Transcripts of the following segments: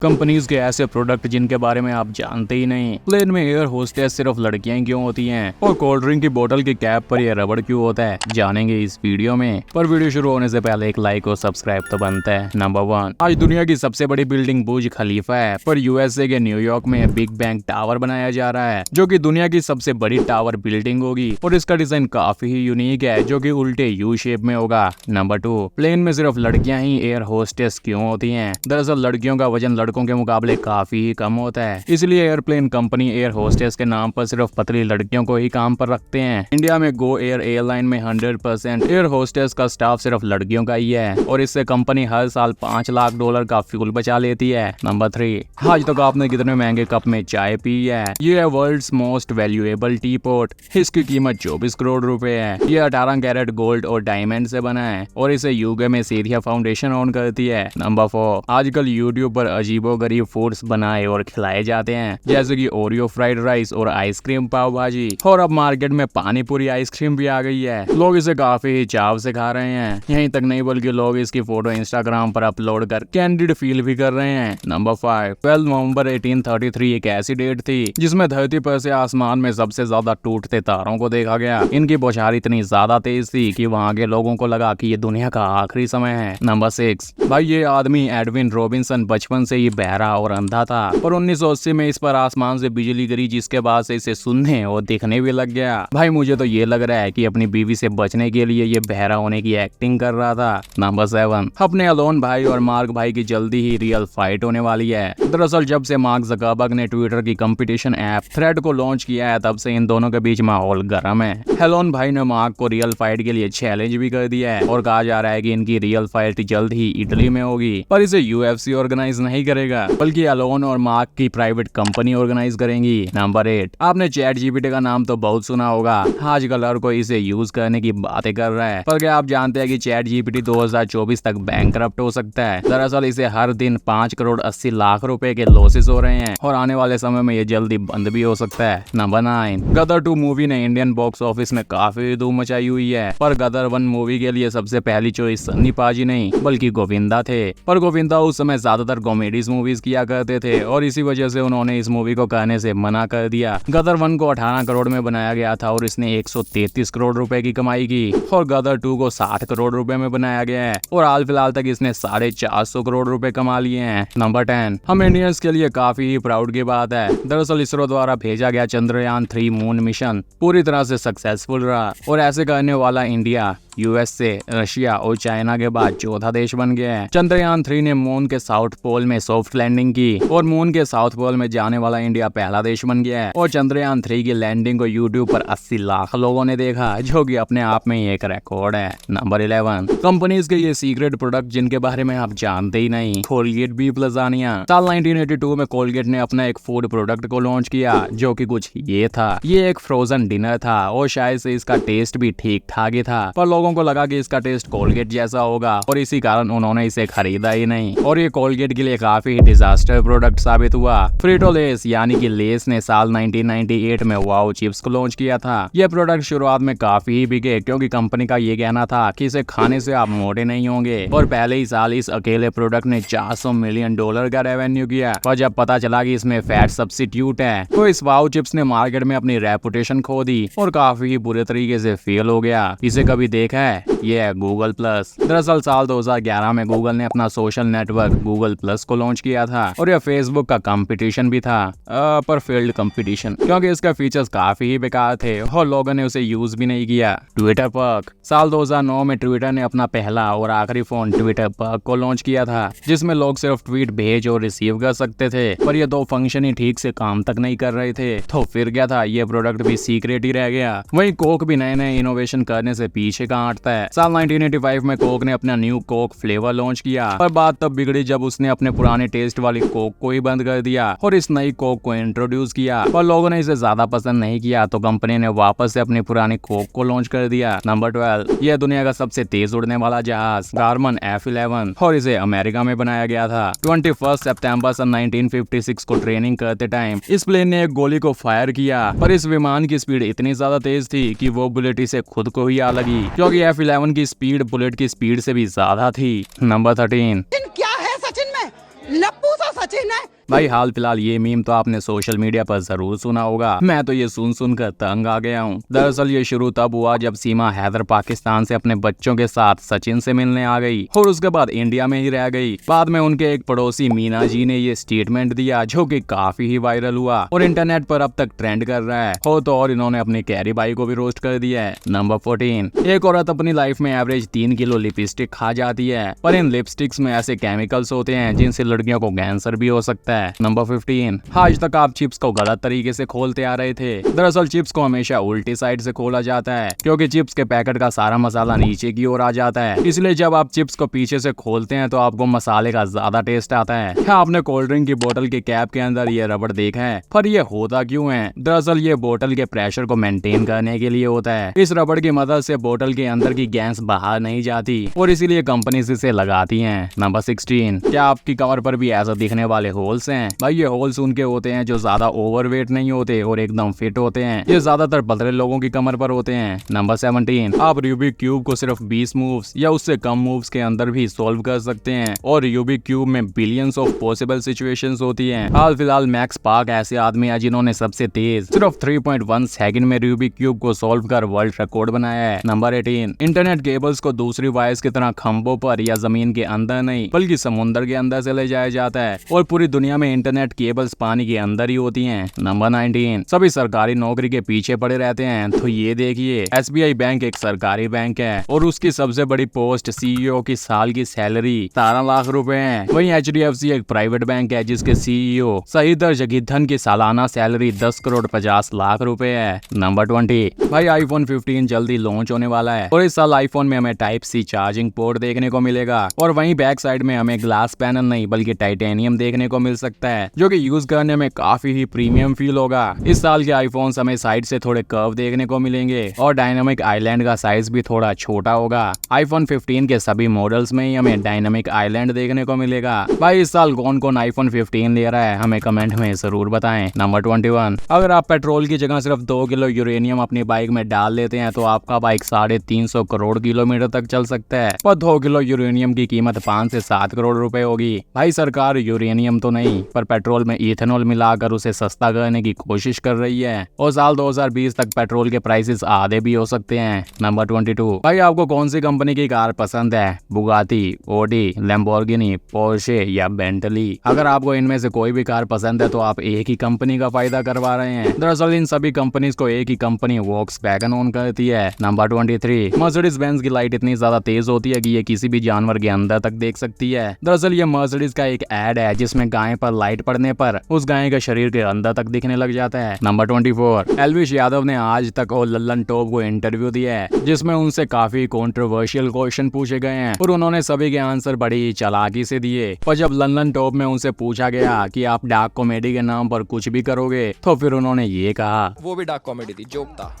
Companies के ऐसे product जिनके बारे में आप जानते ही नहीं। प्लेन में एयर होस्टेस सिर्फ लड़कियां ही क्यों होती हैं और कोल्ड ड्रिंक की बोतल की कैप पर यह रबड़ क्यों होता है, जानेंगे इस वीडियो में। पर वीडियो शुरू होने से पहले एक लाइक और सब्सक्राइब तो बनता है। नंबर 1, आज दुनिया की सबसे बड़ी बिल्डिंग बुर्ज खलीफा है, पर यूएसए के न्यूयॉर्क में बिग बैंग टावर बनाया जा रहा है, जो कि दुनिया की सबसे बड़ी टावर बिल्डिंग होगी और इसका डिजाइन काफी ही यूनिक है, जो कि उल्टे यू शेप में होगा। नंबर 2, प्लेन में सिर्फ लड़कियां ही एयर होस्टेस क्यों होती हैं? दरअसल लड़कियों का वजन लड़कों के मुकाबले काफी ही कम होता है, इसलिए एयरप्लेन कंपनी एयर होस्टेस के नाम पर सिर्फ पतली लड़कियों को ही काम पर रखते हैं। इंडिया में गो एयर एयरलाइन में 100% एयर होस्टेस का स्टाफ सिर्फ लड़कियों का ही है और इससे कंपनी हर साल $5 लाख का फ्यूल बचा लेती है। नंबर 3, आज तक आपने कितने महंगे कप में चाय पी है? ये है world's most valuable teapot. इसकी कीमत 24 करोड़ रुपए है। ये 18 कैरेट गोल्ड और डायमंड से बना है और इसे यूके में सीरिया फाउंडेशन ओन करती है। नंबर 4, आजकल यूट्यूब पर अजीबोगरीब फूड्स बनाए और खिलाए जाते हैं, जैसे कि ओरियो फ्राइड राइस और आइसक्रीम पाव भाजी, और अब मार्केट में पानी पूरी आइसक्रीम भी आ गई है। लोग इसे काफी ही चाव से खा रहे हैं। यहीं तक नहीं बल्कि लोग इसकी फोटो इंस्टाग्राम पर अपलोड कर कैंडिड फील भी कर रहे हैं। नंबर 5, 12 नवंबर 1833 एक ऐसी डेट थी जिसमें धरती पर से आसमान में सबसे ज्यादा टूटते तारों को देखा गया। इनकी बौछार इतनी ज्यादा तेज थी कि वहाँ के लोगों को लगा कि ये दुनिया का आखिरी समय है। नंबर 6, भाई ये आदमी एडविन रॉबिन्सन बचपन से ही बहरा और अंधा था, पर 1980 में इस पर आसमान से बिजली गिरी, जिसके बाद से इसे सुनने और दिखने भी लग गया। भाई मुझे तो ये लग रहा है कि अपनी बीवी से बचने के लिए ये बहरा होने की एक्टिंग कर रहा था। नंबर 7, अपने अलोन भाई और मार्क भाई की जल्दी ही रियल फाइट होने वाली है। दरअसल जब से मार्क ज़करबर्ग ने ट्विटर की कंपटीशन ऐप थ्रेड को लॉन्च किया है, तब से इन दोनों के बीच माहौल गर्म है। एलोन भाई ने मार्क को रियल फाइट के लिए चैलेंज भी कर दिया है और कहा जा रहा है कि इनकी रियल फाइट जल्द ही इटली में होगी, पर इसे यूएफसी ऑर्गेनाइज नहीं करेगा, बल्कि एलोन और मार्क की प्राइवेट कंपनी ऑर्गेनाइज करेंगी। नंबर 8, आपने चैट जीपीटी का नाम तो बहुत सुना होगा। आजकल हर कोई इसे यूज करने की बातें कर रहा है, पर क्या आप जानते हैं कि चैट जीपीटी 2024 तक बैंकरप्ट हो सकता है? दरअसल इसे हर दिन 5 करोड़ 80 लाख रुपए के लॉसेस हो रहे हैं और आने वाले समय में ये जल्दी बंद भी हो सकता है। नंबर 9, गदर 2 मूवी ने इंडियन बॉक्स ऑफिस में काफी धूम मचाई हुई है, पर गदर 1 मूवी के लिए सबसे पहली चॉइस सन्नी पाजी नहीं बल्कि गोविंदा थे। पर गोविंदा उस समय ज्यादातर कॉमेडीज मूवीज किया करते थे और इसी वजह से उन्होंने इस मूवी को कहने से मना कर दिया। गदर 1 को 18 करोड़ में बनाया गया था और इसने 133 करोड़ रुपए की कमाई की, और गदर 2 को 60 करोड़ रुपए में बनाया गया है और हाल फिलहाल तक इसने 450 करोड़ रुपए कमा लिए हैं। नंबर 10, हम इंडियंस के लिए काफी ही प्राउड की बात है। दरअसल इसरो द्वारा भेजा गया चंद्रयान 3 मून मिशन पूरी तरह से सक्सेसफुल रहा और ऐसे करने वाला इंडिया, यूएसए, रशिया और चाइना के बाद चौथा देश बन गया है। चंद्रयान 3 ने मून के साउथ पोल में सॉफ्ट लैंडिंग की और मून के साउथ पोल में जाने वाला इंडिया पहला देश बन गया है और चंद्रयान 3 की लैंडिंग को यूट्यूब पर 80 लाख लोगों ने देखा, जो कि अपने आप में एक रिकॉर्ड है। नंबर 11, कंपनीज के ये सीक्रेट प्रोडक्ट जिनके बारे में आप जानते ही नहीं, कोलगेट बीफ लजानिया। साल 1982 में कोलगेट ने अपना एक फूड प्रोडक्ट को लॉन्च किया, जो कि कुछ ये था। ये एक फ्रोजन डिनर था और शायद से इसका टेस्ट भी ठीक ठाक ही था, पर लोगों को लगा कि इसका टेस्ट कोलगेट जैसा होगा और इसी कारण उन्होंने इसे खरीदा ही नहीं और ये कोलगेट के लिए काफी डिजास्टर प्रोडक्ट साबित हुआ। फ्रीटो लेस यानी कि लेस ने साल 1998 में वाओ चिप्स को लॉन्च किया था। यह प्रोडक्ट शुरुआत में काफी ही बिके क्योंकि कंपनी का ये कहना था कि इसे खाने से आप मोटे नहीं होंगे, और पहले ही साल इस अकेले प्रोडक्ट ने $400 मिलियन का रेवेन्यू किया। पर जब पता चला कि इसमें फैट सब्स्टिट्यूट है, तो इस वाओ चिप्स ने मार्केट में अपनी रेपुटेशन खो दी और काफी ही बुरे तरीके से फेल हो गया। इसे कभी देखा है? ये है गूगल प्लस। दरअसल साल 2011 में गूगल ने अपना सोशल नेटवर्क गूगल प्लस को लॉन्च किया था और यह फेसबुक का कंपटीशन भी था, पर फेल्ड कंपटीशन, क्योंकि इसका फीचर्स काफी ही बेकार थे और लोगों ने उसे यूज भी नहीं किया। ट्विटर पर्क, साल 2009 में ट्विटर ने अपना पहला और आखिरी फोन ट्विटर पर्क को लॉन्च किया था, जिसमें लोग सिर्फ ट्वीट भेज और रिसीव कर सकते थे, पर ये 2 फंक्शन ही ठीक से काम तक नहीं कर रहे थे। तो फिर क्या था, ये प्रोडक्ट भी सीक्रेट ही रह गया। वहीं कोक भी नए नए इनोवेशन करने से पीछे कहाँ हटता है। साल 1985 में कोक ने अपना न्यू कोक फ्लेवर लॉन्च किया, पर बात तब बिगड़ी जब उसने अपने पुराने टेस्ट वाली कोक को ही बंद कर दिया और इस नई कोक को इंट्रोड्यूस किया, पर लोगों ने इसे ज्यादा पसंद नहीं किया, तो कंपनी ने वापस से अपनी पुरानी कोक को लॉन्च कर दिया। नंबर 12, यह दुनिया का सबसे तेज उड़ने वाला जहाज गार्मन F11 और इसे अमेरिका में बनाया गया था। 21 सितंबर सन 1956 को ट्रेनिंग करते टाइम इस प्लेन ने एक गोली को फायर किया, पर इस विमान की स्पीड इतनी ज्यादा तेज थी कि वो बुलेट इसे खुद को ही आ लगी, क्योंकि F11 की स्पीड बुलेट की स्पीड से भी ज्यादा थी। नंबर 13, क्या है सचिन में लप्पू सा सचिन है। भाई हाल फिलहाल ये मीम तो आपने सोशल मीडिया पर जरूर सुना होगा। मैं तो ये सुन कर तंग आ गया हूँ। दरअसल ये शुरू तब हुआ जब सीमा हैदर पाकिस्तान से अपने बच्चों के साथ सचिन से मिलने आ गई और उसके बाद इंडिया में ही रह गई। बाद में उनके एक पड़ोसी मीना जी ने ये स्टेटमेंट दिया जो कि काफी ही वायरल हुआ और इंटरनेट पर अब तक ट्रेंड कर रहा है। हो तो और इन्होंने अपनी कैरी बाई को भी रोस्ट कर दिया है। नंबर 14, एक औरत अपनी लाइफ में एवरेज 3 किलो लिपस्टिक खा जाती है, पर इन लिपस्टिक्स में ऐसे केमिकल्स होते हैं जिनसे लड़कियों को कैंसर भी हो सकता है। नंबर 15, आज तक आप चिप्स को गलत तरीके से खोलते आ रहे थे। दरअसल चिप्स को हमेशा उल्टी साइड से खोला जाता है क्योंकि चिप्स के पैकेट का सारा मसाला नीचे की ओर आ जाता है, इसलिए जब आप चिप्स को पीछे से खोलते हैं तो आपको मसाले का ज्यादा टेस्ट आता है। क्या आपने कोल्ड ड्रिंक की बोतल के कैप के अंदर ये रबड़ देखा है? पर ये होता क्यों है? दरअसल ये बोतल के प्रेशर को मेंटेन करने के लिए होता है। इस रबड़ की मदद से बोतल के अंदर की गैस बाहर नहीं जाती और इसीलिए कंपनी इसे लगाती है। नंबर 16, क्या आपकी कमर पर भी ऐसा दिखने वाले होल्स हैं? भाई ये होल्स उनके होते हैं जो ज्यादा ओवरवेट नहीं होते और एकदम फिट होते हैं। ये ज्यादातर पतले लोगों की कमर पर होते हैं। नंबर 17, आप रूबिक क्यूब को सिर्फ 20 मूव्स या उससे कम मूव्स के अंदर भी सॉल्व कर सकते हैं और रूबिक क्यूब में बिलियंस ऑफ पॉसिबल सिचुएशंस होती हैं। हाल फिलहाल मैक्स पार्क ऐसे आदमी है जिन्होंने सबसे तेज सिर्फ 3.1 सेकंड में रूबिक क्यूब को सॉल्व कर वर्ल्ड रिकॉर्ड बनाया है। नंबर 18, इंटरनेट केबल्स को दूसरी वायर्स की तरह खंभों पर या जमीन के अंदर नहीं बल्कि समुद्र के अंदर से ले जाया जाता है और पूरी दुनिया में इंटरनेट केबल्स पानी के अंदर ही होती हैं। नंबर 19, सभी सरकारी नौकरी के पीछे पड़े रहते हैं तो ये देखिए SBI बैंक एक सरकारी बैंक है और उसकी सबसे बड़ी पोस्ट CEO की साल की सैलरी 17 लाख रुपए है। वहीं HDFC एक प्राइवेट बैंक है जिसके CEO शहीदर जगीधन की सालाना सैलरी 10 करोड़ 50 लाख रुपए है। नंबर 20, भाई iPhone 15 जल्दी लॉन्च होने वाला है और इस साल iPhone में हमें Type-C चार्जिंग पोर्ट देखने को मिलेगा और वहीं बैक साइड में हमें ग्लास पैनल नहीं बल्कि टाइटेनियम देखने को मिल सकता है जो कि यूज करने में काफी ही प्रीमियम फील होगा। इस साल के आईफोन हमें साइड से थोड़े कर्व देखने को मिलेंगे और डायनामिक आइलैंड का साइज भी थोड़ा छोटा होगा। iPhone 15 के सभी मॉडल्स में ही हमें डायनामिक आइलैंड देखने को मिलेगा। भाई इस साल कौन कौन iPhone 15 ले रहा है हमें कमेंट में जरूर बताएं। नंबर 21, अगर आप पेट्रोल की जगह सिर्फ 2 किलो यूरेनियम अपनी बाइक में डाल देते हैं तो आपका बाइक 350 करोड़ किलोमीटर तक चल सकता है, पर 2 किलो यूरेनियम की कीमत 5 से 7 करोड़ रुपए होगी। भाई सरकार यूरेनियम तो नहीं पर पेट्रोल में इथेनॉल मिलाकर उसे सस्ता करने की कोशिश कर रही है और साल 2020 तक पेट्रोल के प्राइसेस आधे भी हो सकते हैं। नंबर 22, भाई आपको कौन सी कंपनी की कार पसंद है? बुगाटी, ओडी, लैम्बोर्गिनी, पोर्शे या बेंटली? अगर आपको इनमें से कोई भी कार पसंद है तो आप एक ही कंपनी का फायदा करवा रहे हैं। दरअसल इन सभी कंपनीज को एक ही कंपनी वोक्सवैगन ओन करती है। नंबर 23, मर्सिडीज बेंज की लाइट इतनी ज्यादा तेज होती है कि ये किसी भी जानवर के अंदर तक देख सकती है। दरअसल ये मर्सिडीज का एक एड है जिसमें गाय पर लाइट पड़ने पर उस गाय के शरीर के अंदर तक दिखने लग जाता है। नंबर 24, एल्विश यादव ने आज तक और लल्लन टॉप को इंटरव्यू दिया है जिसमें उनसे काफी कंट्रोवर्शियल क्वेश्चन पूछे गए हैं और उन्होंने सभी के आंसर बड़ी चालाकी से दिए। पर जब लल्लन टॉप में उनसे पूछा गया कि आप डार्क कॉमेडी के नाम पर कुछ भी करोगे तो फिर उन्होंने ये कहा, वो भी डार्क कॉमेडी थी, जोक था।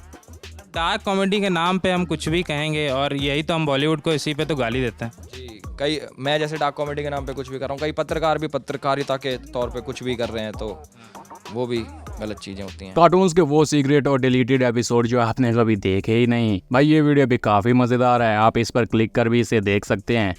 डार्क कॉमेडी के नाम पे हम कुछ भी कहेंगे और यही तो हम बॉलीवुड को इसी पे तो गाली देते हैं जी। कई मैं जैसे डार्क कॉमेडी के नाम पे कुछ भी कर रहा हूँ, कई पत्रकार भी पत्रकारिता के तौर पे कुछ भी कर रहे हैं तो वो भी गलत चीजें होती हैं। कार्टून्स के वो सीक्रेट और डिलीटेड एपिसोड जो आपने कभी देखे ही नहीं। भाई ये वीडियो भी काफी मजेदार है, आप इस पर क्लिक कर भी इसे देख सकते हैं।